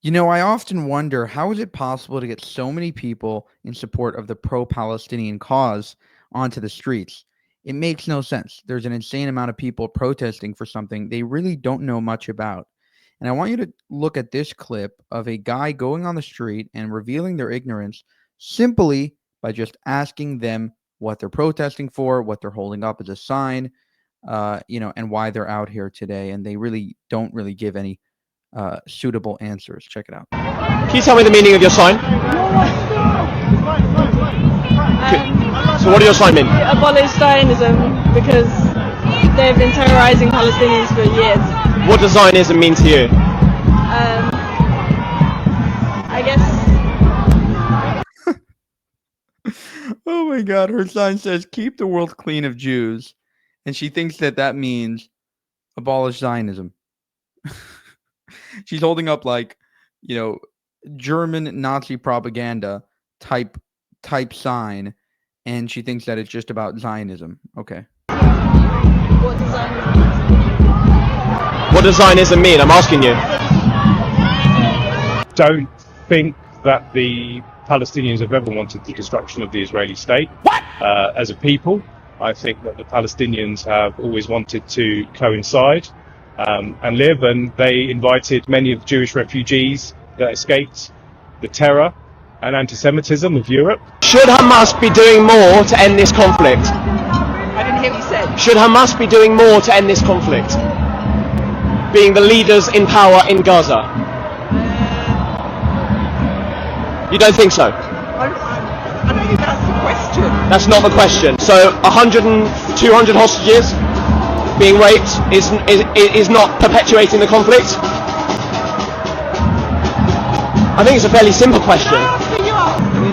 I often wonder, how is it possible to get so many people in support of the pro-Palestinian cause onto the streets? It makes no sense. There's an insane amount of people protesting for something they really don't know much about. And I want you to look at this clip of a guy going on the street and revealing their ignorance simply by just asking them what they're protesting for, what they're holding up as a sign, and why they're out here today. And they really don't really give any suitable answers. Check it out. Can you tell me the meaning of your sign? So what does your sign mean? Abolish Zionism because they've been terrorizing Palestinians for years. What does Zionism mean to you? I guess. Oh my God, her sign says, "Keep the world clean of Jews." And she thinks that means abolish Zionism. She's holding up German Nazi propaganda type sign, and she thinks that it's just about Zionism. Okay. What does Zionism mean? What does Zionism mean? I'm asking you. Don't think that the Palestinians have ever wanted the destruction of the Israeli state. What? As a people, I think that the Palestinians have always wanted to coincide and live, and they invited many of the Jewish refugees that escaped the terror and antisemitism of Europe. Should Hamas be doing more to end this conflict? I didn't hear what you said. Should Hamas be doing more to end this conflict? Being the leaders in power in Gaza? You don't think so? I don't think that's the question. That's not the question. So 100 and 200 hostages being raped is not perpetuating the conflict? I think it's a fairly simple question.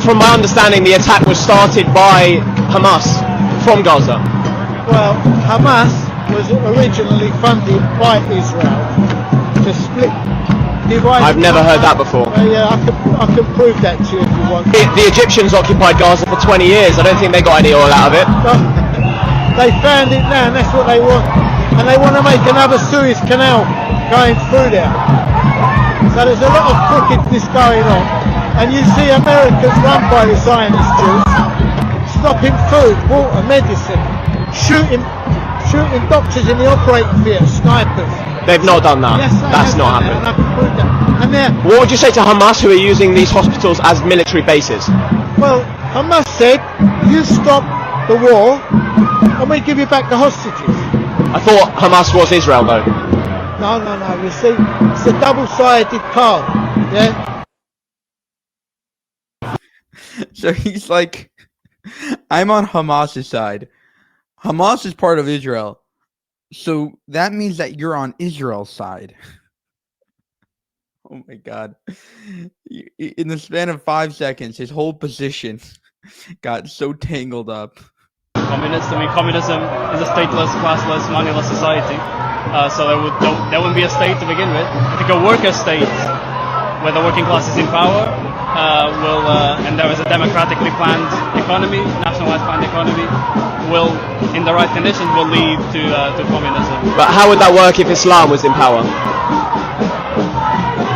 From my understanding, the attack was started by Hamas from Gaza. Well, Hamas was originally funded by Israel to divide. I've never heard that before. Yeah, I can prove that to you if you want. The Egyptians occupied Gaza for 20 years. I don't think they got any oil out of it. They found it now, and that's what they want. And they want to make another Suez Canal going through there. So there's a lot of crookedness going on. And you see America's run by the Zionist Jews, stopping food, water, medicine, shooting doctors in the operating theatre, snipers. They've not done that. Yes, that's not happened. And I can prove that. And what would you say to Hamas, who are using these hospitals as military bases? well, Hamas said, you stop the war, and we give you back the hostages. I thought Hamas was Israel, though. No. You see, it's a double-sided card. Yeah. So he's like, I'm on Hamas's side. Hamas is part of Israel. So that means that you're on Israel's side. Oh my God. In the span of 5 seconds, his whole position got so tangled up. Communism is a stateless, classless, moneyless society. So there wouldn't be a state to begin with. I think a worker state, where the working class is in power, and there is a democratically planned economy, nationalized planned economy, will, in the right conditions, will lead to communism. But how would that work if Islam was in power?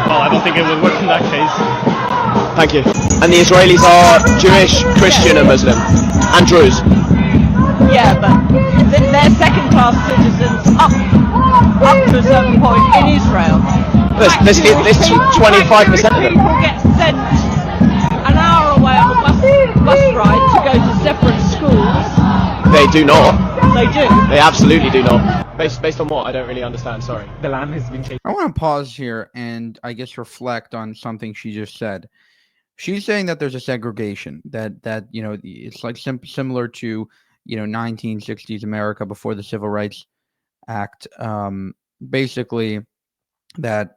Well, I don't think it would work in that case. Thank you. And the Israelis are Jewish, Christian, and Muslim, and Druze. Yeah, but they're second-class citizens up to a certain point in Israel. There's 25% of them. People get sent an hour away on a bus ride to go to separate schools. They do not. They do. They absolutely do not. Based on what? I don't really understand. Sorry. The land has been taken. I want to pause here and I guess reflect on something she just said. She's saying that there's a segregation, that it's like similar to 1960s America before the Civil Rights Act. Basically, that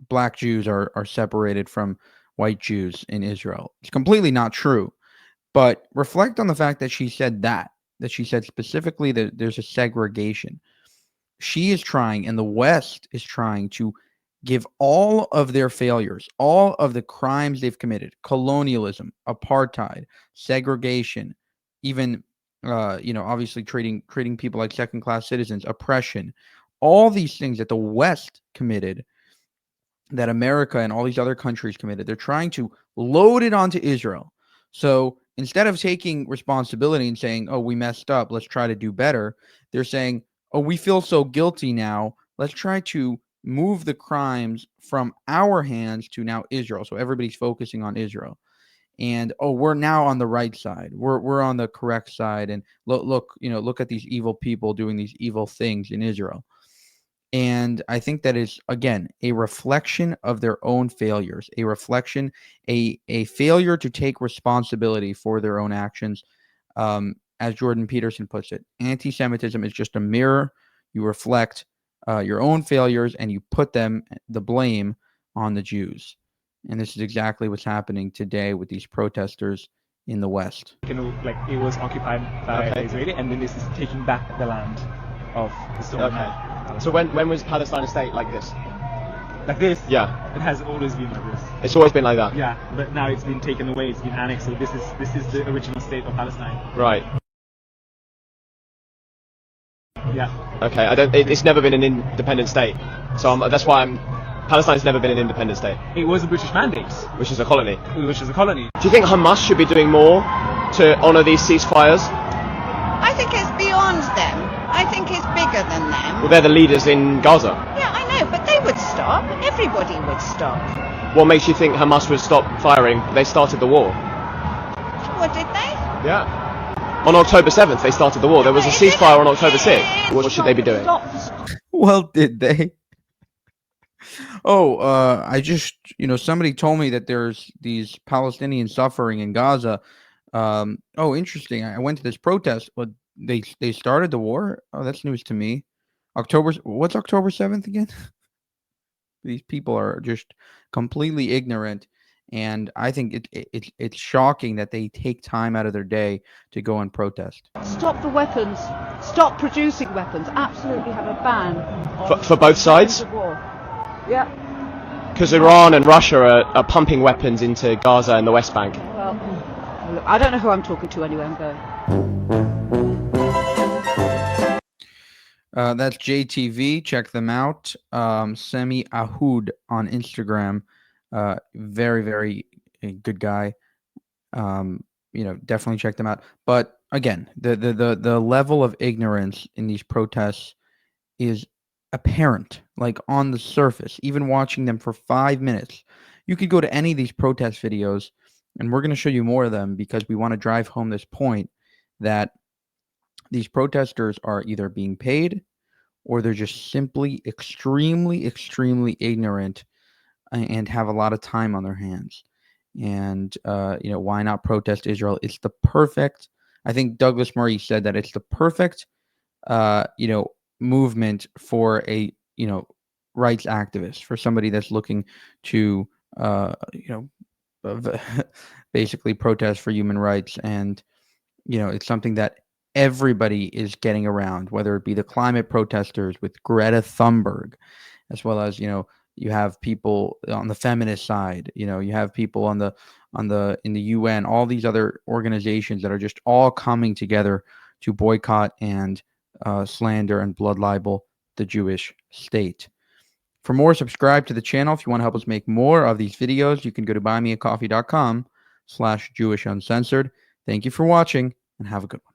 black Jews are separated from white Jews in Israel. It's completely not true. But reflect on the fact that she said that she said specifically that there's a segregation. She is trying, and the West is trying, to give all of their failures, all of the crimes they've committed, colonialism, apartheid, segregation, even obviously treating people like second-class citizens, oppression, all these things that the West committed, that America and all these other countries committed. They're trying to load it onto Israel. So instead of taking responsibility and saying, oh, we messed up, let's try to do better, they're saying, oh, we feel so guilty now, let's try to move the crimes from our hands to now Israel. So everybody's focusing on Israel. And oh, we're now on the right side. We're on the correct side. And look at these evil people doing these evil things in Israel. And I think that is, again, a reflection of their own failures, a reflection, a failure to take responsibility for their own actions. As Jordan Peterson puts it, anti-Semitism is just a mirror. You reflect your own failures and you put the blame on the Jews. And this is exactly what's happening today with these protesters in the West. Like it was occupied by the Israeli, and then this is taking back the land of the stolen land. So when was Palestine a state like this? Like this? Yeah. It has always been like this. It's always been like that? Yeah, but now it's been taken away, it's been annexed, so this is the original state of Palestine. Right. Yeah. Okay, it's never been an independent state. So that's why Palestine's never been an independent state. It was a British mandate. Which is a colony. Which is a colony. Do you think Hamas should be doing more to honour these ceasefires? I think it's beyond them. I think it's bigger than them. Well, they're the leaders in Gaza. Yeah, I know, but they would stop. Everybody would stop. What makes you think Hamas would stop firing? They started the war. What, did they? Yeah. On October 7th, they started the war. There was a ceasefire on October 6th. What should they be doing? Well, did they? Oh, I just, somebody told me that there's these Palestinians suffering in Gaza. Oh, interesting. I went to this protest. Well, they started the war? Oh, that's news to me. What's October 7th again? These people are just completely ignorant. And I think it's shocking that they take time out of their day to go and protest. Stop the weapons. Stop producing weapons. Absolutely have a ban. For both sides? Yeah. Because Iran and Russia are pumping weapons into Gaza and the West Bank. Well, look, I don't know who I'm talking to anyway. I'm going. That's JTV. Check them out. Semi Ahoud on Instagram. Very, very good guy. Definitely check them out. But again, the level of ignorance in these protests is apparent, like on the surface. Even watching them for 5 minutes, you could go to any of these protest videos, and we're going to show you more of them because we want to drive home this point that these protesters are either being paid or they're just simply extremely, extremely ignorant and have a lot of time on their hands. And, why not protest Israel? It's the perfect, I think Douglas Murray said that it's the perfect, movement for a, rights activist, for somebody that's looking to, basically protest for human rights. And, it's something that everybody is getting around, whether it be the climate protesters with Greta Thunberg, as well as, you have people on the feminist side, you have people in the UN, all these other organizations that are just all coming together to boycott and slander and blood libel the Jewish state. For more, subscribe to the channel. If you want to help us make more of these videos, you can go to buymeacoffee.com/JewishUncensored. Thank you for watching and have a good one.